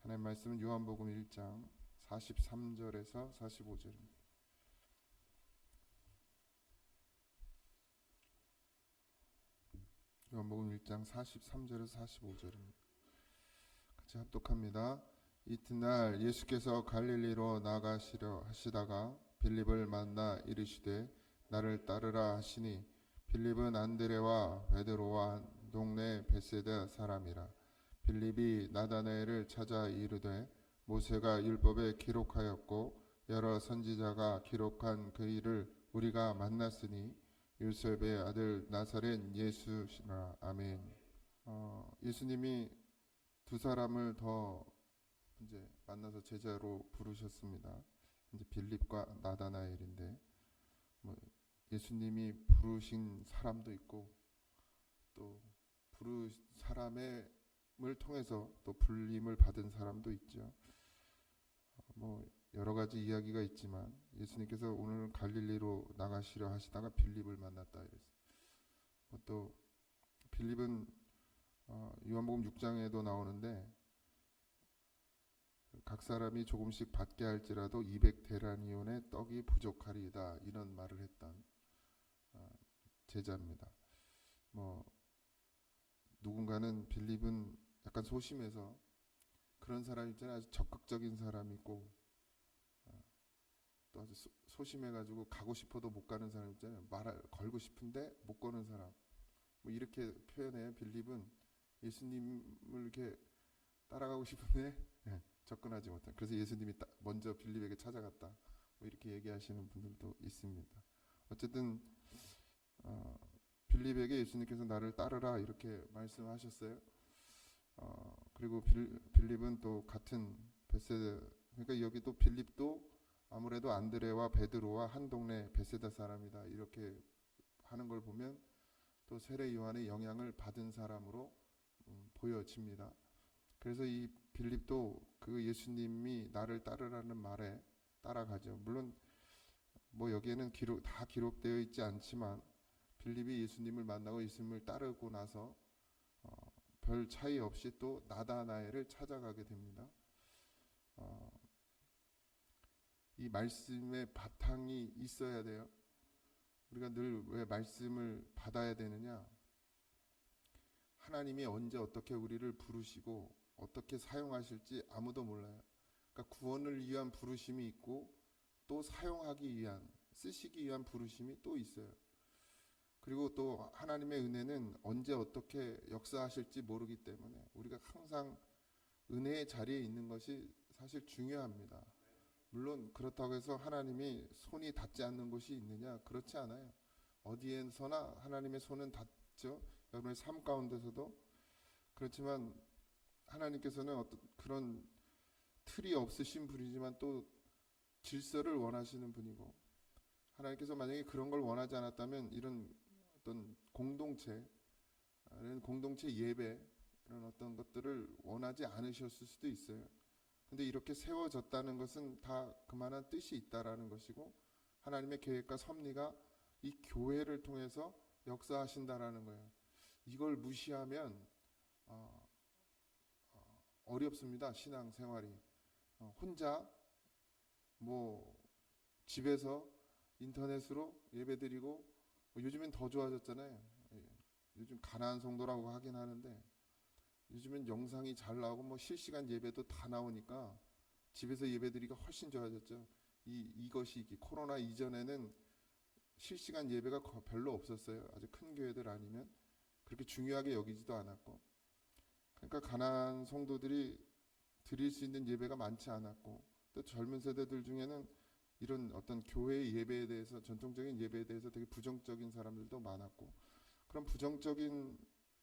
하나님 말씀은 요한복음 1장 43절에서 45절입니다. 요한복음 1장 43절에서 45절입니다. 같이 합독합니다. 이튿날 예수께서 갈릴리로 나가시려 하시다가 빌립을 만나 이르시되 나를 따르라 하시니 빌립은 안드레와 베드로와 동네 베세다 사람이라. 빌립이 나다나엘을 찾아 이르되 모세가 율법에 기록하였고 여러 선지자가 기록한 그 일을 우리가 만났으니 요셉의 아들 나사렛 예수시라. 아멘. 예수님이 두 사람을 더 이제 만나서 제자로 부르셨습니다. 이제 빌립과 나다나엘인데 예수님이 부르신 사람도 있고 또 부르신 사람을 통해서 또 불림을 받은 사람도 있죠. 여러 가지 이야기가 있지만 예수님께서 오늘 갈릴리로 나가시려 하시다가 빌립을 만났다 이랬어요. 또 빌립은 요한복음 6장에도 나오는데 각 사람이 조금씩 받게 할지라도 200데나리온의 떡이 부족하리이다 이런 말을 했던 제자입니다. 누군가는 빌립은 약간 소심해서 그런 사람 있잖아요. 아주 적극적인 사람이 있고 또 아주 소심해가지고 가고 싶어도 못 가는 사람 있잖아요. 말을 걸고 싶은데 못 거는 사람. 이렇게 표현해요. 빌립은 예수님을 이렇게 따라가고 싶은데 접근하지 못한. 그래서 예수님이 먼저 빌립에게 찾아갔다. 이렇게 얘기하시는 분들도 있습니다. 어쨌든 빌립에게 예수님께서 나를 따르라 이렇게 말씀하셨어요. 그리고 빌립은 또 같은 베세다, 그러니까 여기 또 빌립도 아무래도 안드레와 베드로와 한 동네 베세다 사람이다 이렇게 하는 걸 보면 또 세례 요한의 영향을 받은 사람으로 보여집니다. 그래서 이 빌립도 그 예수님이 나를 따르라는 말에 따라가죠. 물론 여기에는 다 기록되어 있지 않지만 빌립이 예수님을 만나고 예수님을 따르고 나서 별 차이 없이 또 나다나엘을 찾아가게 됩니다. 이 말씀의 바탕이 있어야 돼요. 우리가 늘 왜 말씀을 받아야 되느냐? 하나님이 언제 어떻게 우리를 부르시고 어떻게 사용하실지 아무도 몰라요. 그러니까 구원을 위한 부르심이 있고 또 사용하기 위한, 쓰시기 위한 부르심이 또 있어요. 그리고 또 하나님의 은혜는 언제 어떻게 역사하실지 모르기 때문에 우리가 항상 은혜의 자리에 있는 것이 사실 중요합니다. 물론 그렇다고 해서 하나님이 손이 닿지 않는 곳이 있느냐? 그렇지 않아요. 어디에서나 하나님의 손은 닿죠. 여러분의 삶 가운데서도. 그렇지만 하나님께서는 어떤 그런 틀이 없으신 분이지만 또 질서를 원하시는 분이고, 하나님께서 만약에 그런 걸 원하지 않았다면 이런 어떤 공동체, 이런 공동체 예배, 이런 어떤 것들을 원하지 않으셨을 수도 있어요. 근데 이렇게 세워졌다는 것은 다 그만한 뜻이 있다라는 것이고, 하나님의 계획과 섭리가 이 교회를 통해서 역사하신다라는 거예요. 이걸 무시하면 어렵습니다. 신앙생활이. 혼자 집에서 인터넷으로 예배드리고, 요즘엔 더 좋아졌잖아요. 요즘 가나안 성도라고 하긴 하는데 요즘엔 영상이 잘 나오고 실시간 예배도 다 나오니까 집에서 예배드리기가 훨씬 좋아졌죠. 이것이 코로나 이전에는 실시간 예배가 별로 없었어요. 아주 큰 교회들 아니면 그렇게 중요하게 여기지도 않았고, 그러니까 가나안 성도들이 드릴 수 있는 예배가 많지 않았고, 또 젊은 세대들 중에는 이런 어떤 교회의 예배에 대해서, 전통적인 예배에 대해서 되게 부정적인 사람들도 많았고, 그런 부정적인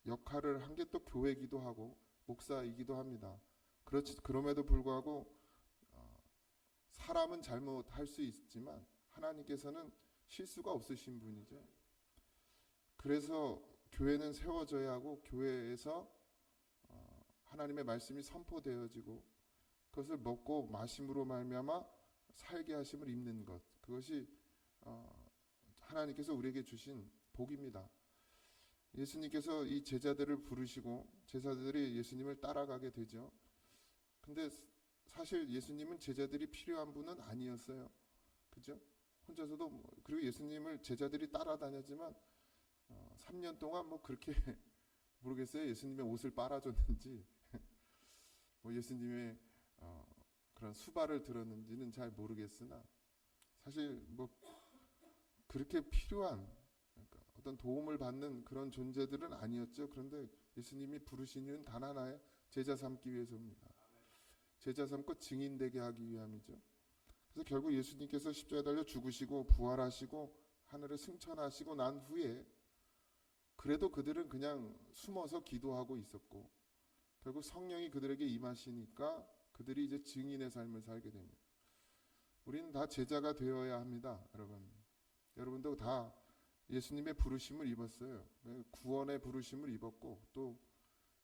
역할을 한 게 또 교회이기도 하고 목사이기도 합니다. 그럼에도 불구하고 사람은 잘못할 수 있지만 하나님께서는 실수가 없으신 분이죠. 그래서 교회는 세워져야 하고, 교회에서 하나님의 말씀이 선포되어지고 그것을 먹고 마심으로 말미암아 살게 하심을 입는 것, 그것이 하나님께서 우리에게 주신 복입니다. 예수님께서 이 제자들을 부르시고 제자들이 예수님을 따라가게 되죠. 근데 사실 예수님은 제자들이 필요한 분은 아니었어요. 그죠? 혼자서도 그리고 예수님을 제자들이 따라다녔지만 3년 동안 뭐 그렇게 모르겠어요. 예수님의 옷을 빨아줬는지 뭐 예수님의 그런 수발을 들었는지는 잘 모르겠으나 사실 뭐 그렇게 필요한 그러니까 어떤 도움을 받는 그런 존재들은 아니었죠. 그런데 예수님이 부르신 이유는 단 하나예요. 제자 삼기 위해서입니다. 제자 삼고 증인 되게 하기 위함이죠. 그래서 결국 예수님께서 십자가에 달려 죽으시고 부활하시고 하늘에 승천하시고 난 후에 그래도 그들은 그냥 숨어서 기도하고 있었고 결국 성령이 그들에게 임하시니까 그들이 이제 증인의 삶을 살게 됩니다. 우리는 다 제자가 되어야 합니다. 여러분도 다 예수님의 부르심을 입었어요. 구원의 부르심을 입었고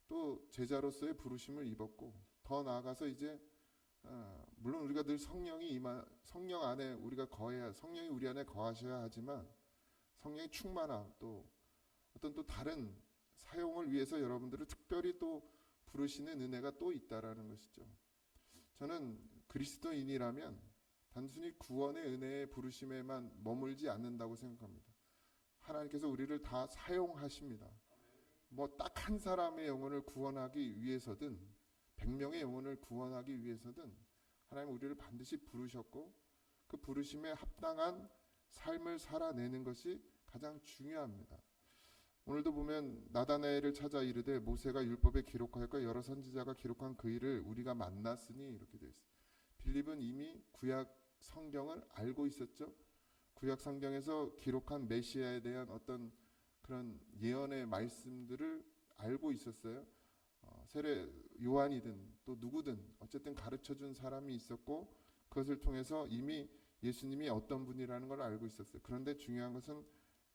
또 제자로서의 부르심을 입었고 더 나아가서 이제 물론 우리가 늘 성령 안에 우리가 성령이 우리 안에 거하셔야 하지만 성령의 충만함 또 어떤 또 다른 사용을 위해서 여러분들을 특별히 또 부르시는 은혜가 또 있다라는 것이죠. 저는 그리스도인이라면 단순히 구원의 은혜의 부르심에만 머물지 않는다고 생각합니다. 하나님께서 우리를 다 사용하십니다. 뭐 딱 한 사람의 영혼을 구원하기 위해서든 100명의 영혼을 구원하기 위해서든 하나님 우리를 반드시 부르셨고 그 부르심에 합당한 삶을 살아내는 것이 가장 중요합니다. 오늘도 보면 나다나엘을 찾아 이르되 모세가 율법에 기록하였고 여러 선지자가 기록한 그 일을 우리가 만났으니 이렇게 되어 있어요. 빌립은 이미 구약 성경을 알고 있었죠. 구약 성경에서 기록한 메시아에 대한 어떤 그런 예언의 말씀들을 알고 있었어요. 세례 요한이든 또 누구든 어쨌든 가르쳐준 사람이 있었고 그것을 통해서 이미 예수님이 어떤 분이라는 걸 알고 있었어요. 그런데 중요한 것은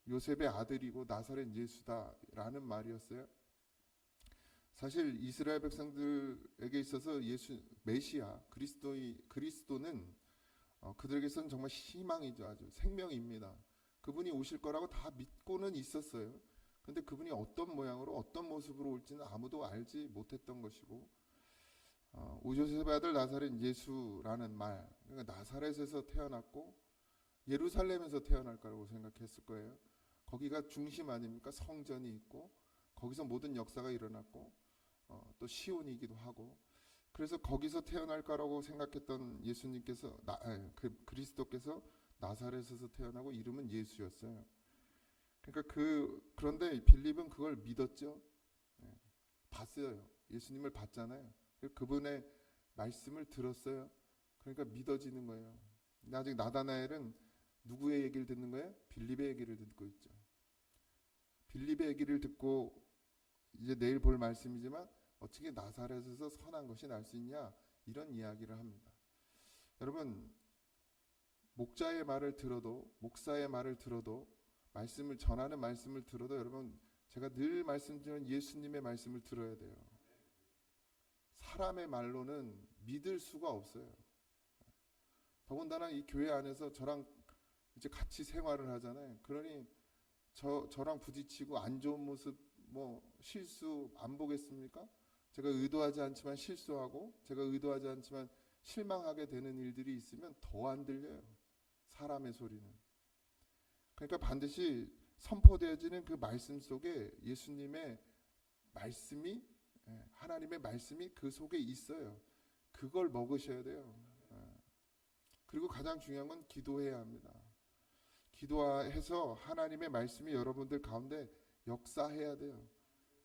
요셉의 아들이고 나사렛 예수다라는 말이었어요. 사실 이스라엘 백성들에게 있어서 메시아 그리스도는 그들에게서는 정말 희망이죠. 아주 생명입니다. 그분이 오실 거라고 다 믿고는 있었어요. 근데 그분이 어떤 모양으로 어떤 모습으로 올지는 아무도 알지 못했던 것이고 요셉의 아들 나사렛 예수라는 말 그러니까 나사렛에서 태어났고 예루살렘에서 태어날 거라고 생각했을 거예요. 거기가 중심 아닙니까? 성전이 있고 거기서 모든 역사가 일어났고 또 시온이기도 하고 그래서 거기서 태어날 거라고 생각했던 예수님께서 그리스도께서 나사렛에서 태어나고 이름은 예수였어요. 그러니까 그런데 빌립은 그걸 믿었죠. 봤어요. 예수님을 봤잖아요. 그분의 말씀을 들었어요. 그러니까 믿어지는 거예요. 근데 아직 나다나엘은 누구의 얘기를 듣는 거예요? 빌립의 얘기를 듣고 있죠. 빌립의 얘기를 듣고 이제 내일 볼 말씀이지만 어떻게 나사렛에서 선한 것이 날 수 있냐 이런 이야기를 합니다. 여러분 목자의 말을 들어도 목사의 말을 들어도 말씀을 전하는 말씀을 들어도 여러분 제가 늘 말씀드리는 예수님의 말씀을 들어야 돼요. 사람의 말로는 믿을 수가 없어요. 더군다나 이 교회 안에서 저랑 이제 같이 생활을 하잖아요. 그러니 저랑 부딪히고 안 좋은 모습 뭐 실수 안 보겠습니까? 제가 의도하지 않지만 실수하고 제가 의도하지 않지만 실망하게 되는 일들이 있으면 더 안 들려요. 사람의 소리는. 그러니까 반드시 선포되어지는 그 말씀 속에 예수님의 말씀이 하나님의 말씀이 그 속에 있어요. 그걸 먹으셔야 돼요. 그리고 가장 중요한 건 기도해야 합니다. 기도해서 하나님의 말씀이 여러분들 가운데 역사해야 돼요.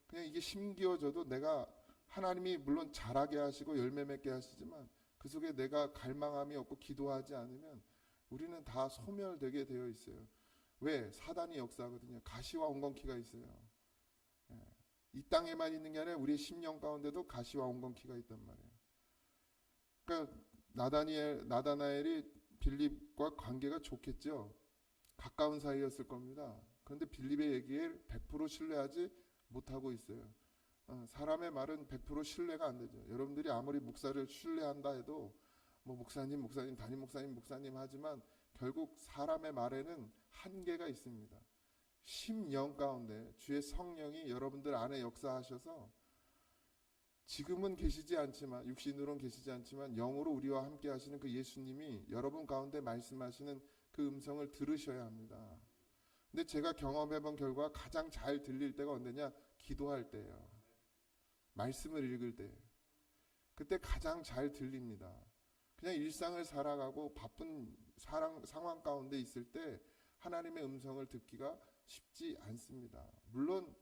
그냥 이게 심기어져도 내가 하나님이 물론 자라게 하시고 열매 맺게 하시지만 그 속에 내가 갈망함이 없고 기도하지 않으면 우리는 다 소멸되게 되어 있어요. 왜? 사단이 역사하거든요. 가시와 엉겅퀴가 있어요. 이 땅에만 있는 게 아니라 우리의 심령 가운데도 가시와 엉겅퀴가 있단 말이에요. 그러니까 나다나엘이 빌립과 관계가 좋겠죠. 가까운 사이였을 겁니다. 그런데 빌립의 얘기에 100% 신뢰하지 못하고 있어요. 사람의 말은 100% 신뢰가 안 되죠. 여러분들이 아무리 목사를 신뢰한다 해도 뭐 목사님, 담임 목사님 하지만 결국 사람의 말에는 한계가 있습니다. 심령 가운데 주의 성령이 여러분들 안에 역사하셔서 지금은 계시지 않지만, 육신으로는 계시지 않지만 영으로 우리와 함께 하시는 그 예수님이 여러분 가운데 말씀하시는 그 음성을 들으셔야 합니다. 근데 제가 경험해본 결과 가장 잘 들릴 때가 언제냐? 기도할 때예요. 말씀을 읽을 때. 그때 가장 잘 들립니다. 그냥 일상을 살아가고 바쁜 상황 가운데 있을 때 하나님의 음성을 듣기가 쉽지 않습니다. 물론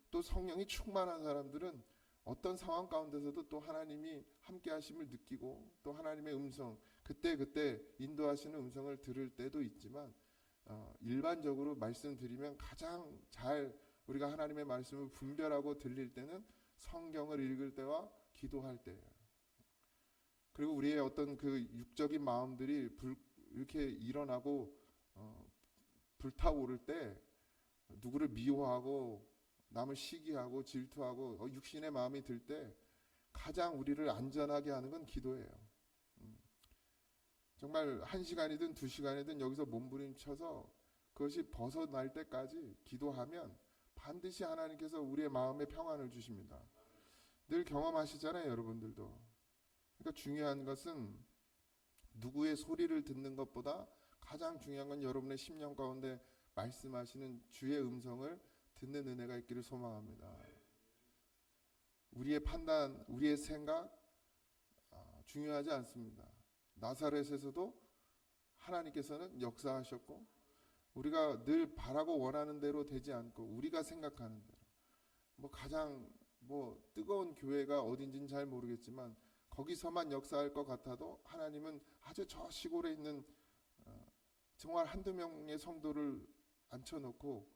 또 성령이 충만한 사람들은 어떤 상황 가운데서도 또 하나님이 함께 하심을 느끼고 또 하나님의 음성, 그때 인도하시는 음성을 들을 때도 있지만, 일반적으로 말씀드리면 가장 잘 우리가 하나님의 말씀을 분별하고 들릴 때는 성경을 읽을 때와 기도할 때예요. 그리고 우리의 어떤 그 육적인 마음들이 이렇게 일어나고 불타오를 때, 누구를 미워하고 남을 시기하고 질투하고 육신의 마음이 들 때 가장 우리를 안전하게 하는 건 기도예요. 정말 1시간이든 2시간이든 여기서 몸부림쳐서 그것이 벗어날 때까지 기도하면 반드시 하나님께서 우리의 마음에 평안을 주십니다. 늘 경험하시잖아요, 여러분들도. 그러니까 중요한 것은 누구의 소리를 듣는 것보다 가장 중요한 건 여러분의 심령 가운데 말씀하시는 주의 음성을 듣는 은혜가 있기를 소망합니다. 우리의 판단, 우리의 생각 중요하지 않습니다. 나사렛에서도 하나님께서는 역사하셨고, 우리가 늘 바라고 원하는 대로 되지 않고 우리가 생각하는 대로, 가장 뜨거운 교회가 어딘지는 잘 모르겠지만 거기서만 역사할 것 같아도 하나님은 아주 저 시골에 있는 정말 한두 명의 성도를 앉혀놓고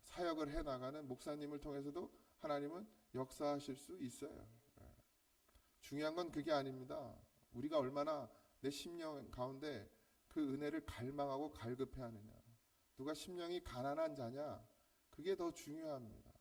사역을 해나가는 목사님을 통해서도 하나님은 역사하실 수 있어요. 중요한 건 그게 아닙니다. 우리가 얼마나 내 심령 가운데 그 은혜를 갈망하고 갈급해하느냐. 누가 심령이 가난한 자냐, 그게 더 중요합니다.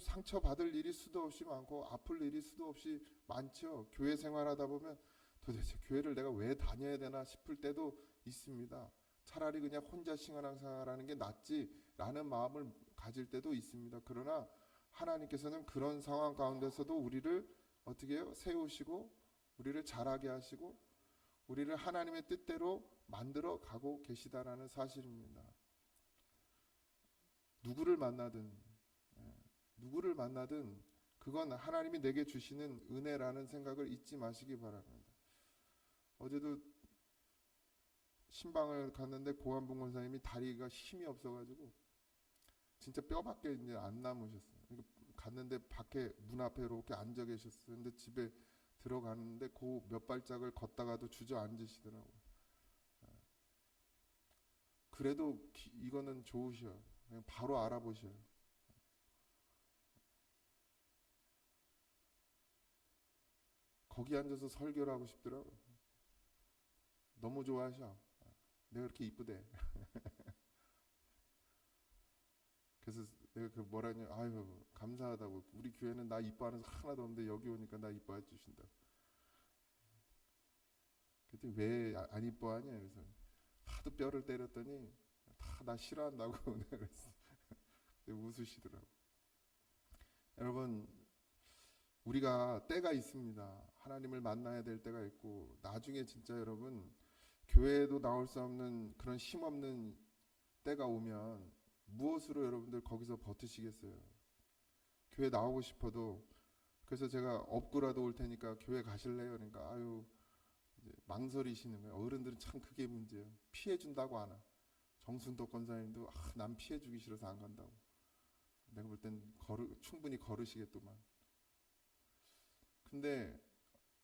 상처받을 일이 수도 없이 많고 아플 일이 수도 없이 많죠. 교회 생활하다 보면 도대체 교회를 내가 왜 다녀야 되나 싶을 때도 있습니다. 차라리 그냥 혼자 신앙생활하는 게 낫지라는 마음을 가질 때도 있습니다. 그러나 하나님께서는 그런 상황 가운데서도 우리를 어떻게 해요? 세우시고 우리를 자라게 하시고 우리를 하나님의 뜻대로 만들어 가고 계시다라는 사실입니다. 누구를 만나든 그건 하나님이 내게 주시는 은혜라는 생각을 잊지 마시기 바랍니다. 어제도 신방을 갔는데 고한봉 권사님이 다리가 힘이 없어가지고 진짜 뼈밖에 이제 안 남으셨어요. 그러니까 갔는데 밖에 문 앞에 이렇게 앉아 계셨어요. 근데 집에 들어가는데 그 몇 발짝을 걷다가도 주저앉으시더라고요. 그래도 이거는 좋으셔. 그냥 바로 알아보셔요. 거기 앉아서 설교를 하고 싶더라고요. 너무 좋아하셔. 내가 그렇게 이쁘대. 그래서 내가 그 뭐라냐, 아유 감사하다고. 우리 교회는 나 이뻐하는 사람 하나도 없는데 여기 오니까 나 이뻐해 주신다. 그랬더니 왜 안 이뻐하냐? 그래서 하도 뼈를 때렸더니 다 나 싫어한다고 그랬어. 웃으시더라고. 여러분, 우리가 때가 있습니다. 하나님을 만나야 될 때가 있고, 나중에 진짜 여러분 교회에도 나올 수 없는 그런 힘없는 때가 오면 무엇으로 여러분들 거기서 버티시겠어요? 교회 나오고 싶어도. 그래서 제가 업고라도 올 테니까 교회 가실래요? 그러니까 아유 이제 망설이시는 거예요. 어른들은 참 그게 문제예요. 피해 준다고 안 와. 정순덕 권사님도 난 피해 주기 싫어서 안 간다고. 내가 볼 땐 충분히 걸으시겠더만. 근데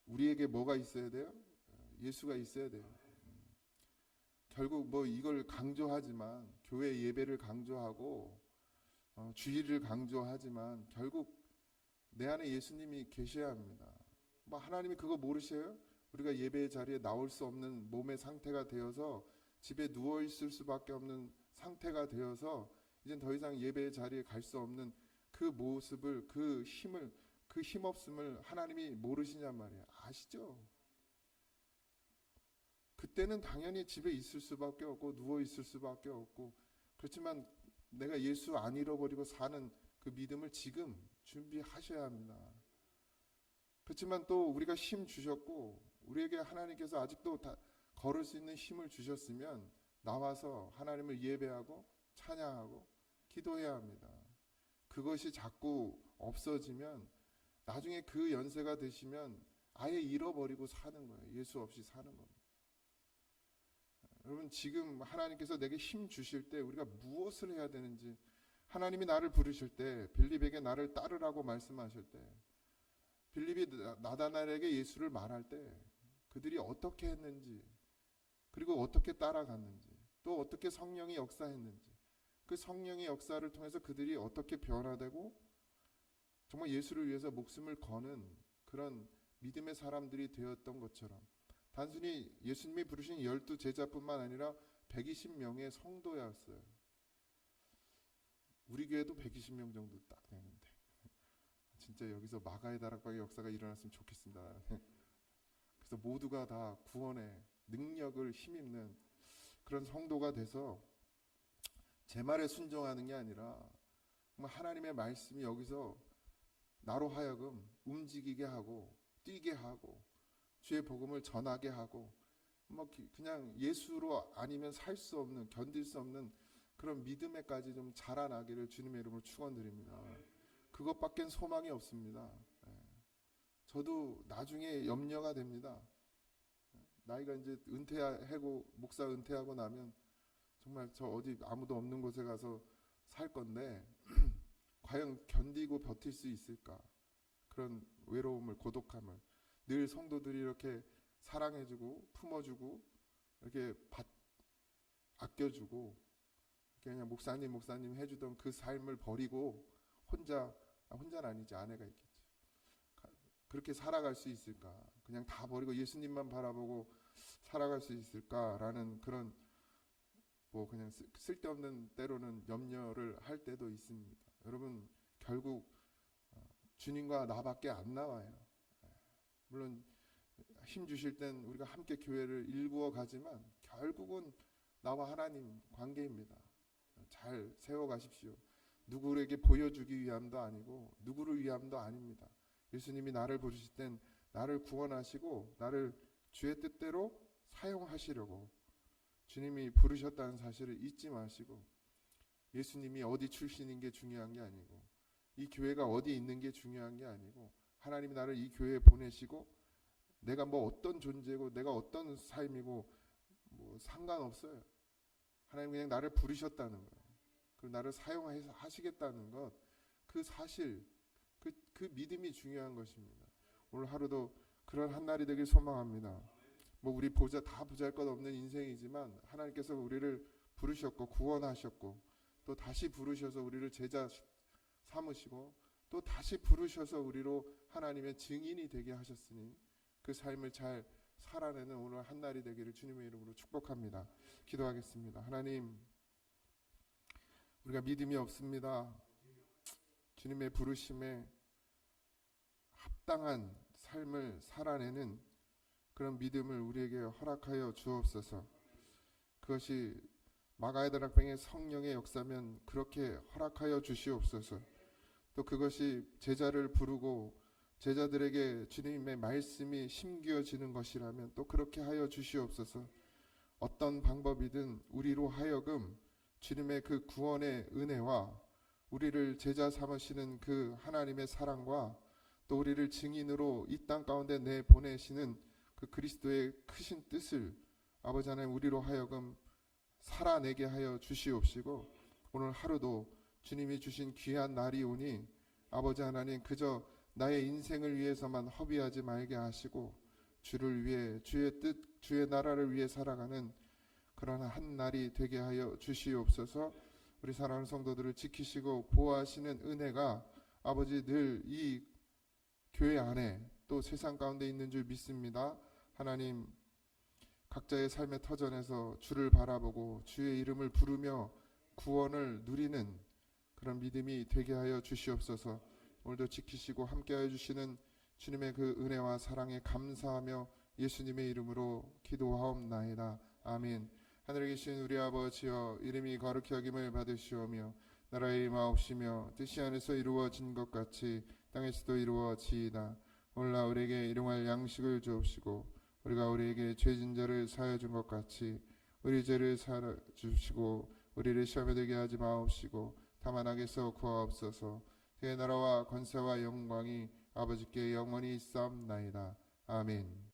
우리에게 뭐가 있어야 돼요? 예수가 있어야 돼요. 결국 이걸 강조하지만, 교회 예배를 강조하고 주일을 강조하지만 결국 내 안에 예수님이 계셔야 합니다. 하나님이 그거 모르셔요? 우리가 예배의 자리에 나올 수 없는 몸의 상태가 되어서 집에 누워 있을 수밖에 없는 상태가 되어서 이젠 더 이상 예배의 자리에 갈 수 없는 그 모습을, 그 힘을, 그 힘없음을 하나님이 모르시냔 말이에요. 아시죠? 그때는 당연히 집에 있을 수밖에 없고 누워 있을 수밖에 없고, 그렇지만 내가 예수 안 잃어버리고 사는 그 믿음을 지금 준비하셔야 합니다. 그렇지만 또 우리가 힘 주셨고 우리에게 하나님께서 아직도 다 걸을 수 있는 힘을 주셨으면 나와서 하나님을 예배하고 찬양하고 기도해야 합니다. 그것이 자꾸 없어지면 나중에 그 연세가 되시면 아예 잃어버리고 사는 거예요. 예수 없이 사는 겁니다. 여러분, 지금 하나님께서 내게 힘 주실 때 우리가 무엇을 해야 되는지, 하나님이 나를 부르실 때, 빌립에게 나를 따르라고 말씀하실 때, 빌립이 나다나엘에게 예수를 말할 때 그들이 어떻게 했는지, 그리고 어떻게 따라갔는지, 또 어떻게 성령이 역사했는지, 그 성령의 역사를 통해서 그들이 어떻게 변화되고 정말 예수를 위해서 목숨을 거는 그런 믿음의 사람들이 되었던 것처럼, 단순히 예수님이 부르신 12 제자뿐만 아니라 120명의 성도였어요. 우리 교회도 120명 정도 딱 되는데 진짜 여기서 마가의 다락방의 역사가 일어났으면 좋겠습니다. 그래서 모두가 다 구원의 능력을 힘입는 그런 성도가 돼서 제 말에 순종하는 게 아니라 하나님의 말씀이 여기서 나로 하여금 움직이게 하고 뛰게 하고 주의 복음을 전하게 하고 그냥 예수로 아니면 살 수 없는, 견딜 수 없는 그런 믿음에까지 좀 자라나기를 주님의 이름으로 축원드립니다. 그것밖엔 소망이 없습니다. 저도 나중에 염려가 됩니다. 나이가 이제 은퇴하고 목사 은퇴하고 나면 정말 저 어디 아무도 없는 곳에 가서 살 건데 과연 견디고 버틸 수 있을까? 그런 외로움을, 고독함을 늘 성도들이 이렇게 사랑해주고 품어주고 이렇게 아껴주고 그냥 목사님 해주던 그 삶을 버리고 혼자는 아니지, 아내가 있겠지. 그렇게 살아갈 수 있을까? 그냥 다 버리고 예수님만 바라보고 살아갈 수 있을까라는 그런 그냥 쓸데없는 때로는 염려를 할 때도 있습니다. 여러분, 결국 주님과 나밖에 안 나와요. 물론 힘 주실 땐 우리가 함께 교회를 일구어 가지만 결국은 나와 하나님 관계입니다. 잘 세워가십시오. 누구에게 보여주기 위함도 아니고 누구를 위함도 아닙니다. 예수님이 나를 부르실 땐 나를 구원하시고 나를 주의 뜻대로 사용하시려고 주님이 부르셨다는 사실을 잊지 마시고, 예수님이 어디 출신인 게 중요한 게 아니고 이 교회가 어디 있는 게 중요한 게 아니고 하나님이 나를 이 교회에 보내시고 내가 어떤 존재고 내가 어떤 삶이고 상관없어요. 하나님 그냥 나를 부르셨다는 거예요. 그리고 나를 사용하시겠다는 것, 그 사실, 그 믿음이 중요한 것입니다. 오늘 하루도 그런 한 날이 되길 소망합니다. 우리 다 보잘것없는 인생이지만 하나님께서 우리를 부르셨고 구원하셨고 또 다시 부르셔서 우리를 제자 삼으시고 또 다시 부르셔서 우리로 하나님의 증인이 되게 하셨으니 그 삶을 잘 살아내는 오늘 한 날이 되기를 주님의 이름으로 축복합니다. 기도하겠습니다. 하나님, 우리가 믿음이 없습니다. 주님의 부르심에 합당한 삶을 살아내는 그런 믿음을 우리에게 허락하여 주옵소서. 그것이 마가의 다락방의 성령의 역사면 그렇게 허락하여 주시옵소서. 또 그것이 제자를 부르고 제자들에게 주님의 말씀이 심기어지는 것이라면 또 그렇게 하여 주시옵소서. 어떤 방법이든 우리로 하여금 주님의 그 구원의 은혜와 우리를 제자 삼으시는 그 하나님의 사랑과 또 우리를 증인으로 이 땅 가운데 내보내시는 그 그리스도의 크신 뜻을 아버지 하나님 우리로 하여금 살아내게 하여 주시옵시고, 오늘 하루도 주님이 주신 귀한 날이 오니 아버지 하나님 그저 나의 인생을 위해서만 허비하지 말게 하시고 주를 위해, 주의 뜻, 주의 나라를 위해 살아가는 그런 한 날이 되게 하여 주시옵소서. 우리 사랑하는 성도들을 지키시고 보호하시는 은혜가 아버지 늘 이 교회 안에 또 세상 가운데 있는 줄 믿습니다. 하나님, 각자의 삶의 터전에서 주를 바라보고 주의 이름을 부르며 구원을 누리는 그런 믿음이 되게 하여 주시옵소서. 오늘도 지키시고 함께하여 주시는 주님의 그 은혜와 사랑에 감사하며 예수님의 이름으로 기도하옵나이다. 아멘. 하늘에 계신 우리 아버지여, 이름이 거룩히 여김을 받으시오며 나라의 임하옵시며 뜻이 하늘에서 이루어진 것 같이 땅에서도 이루어지이다. 오늘날 우리에게 일용할 양식을 주옵시고 우리가 우리에게 죄진 자를 사하여 준 것 같이 우리 죄를 사하여 주시고 우리를 시험에 들게 하지 마옵시고 다만 악에서 구하옵소서. 주의 나라와 권세와 영광이 아버지께 영원히 있사옵나이다. 아멘.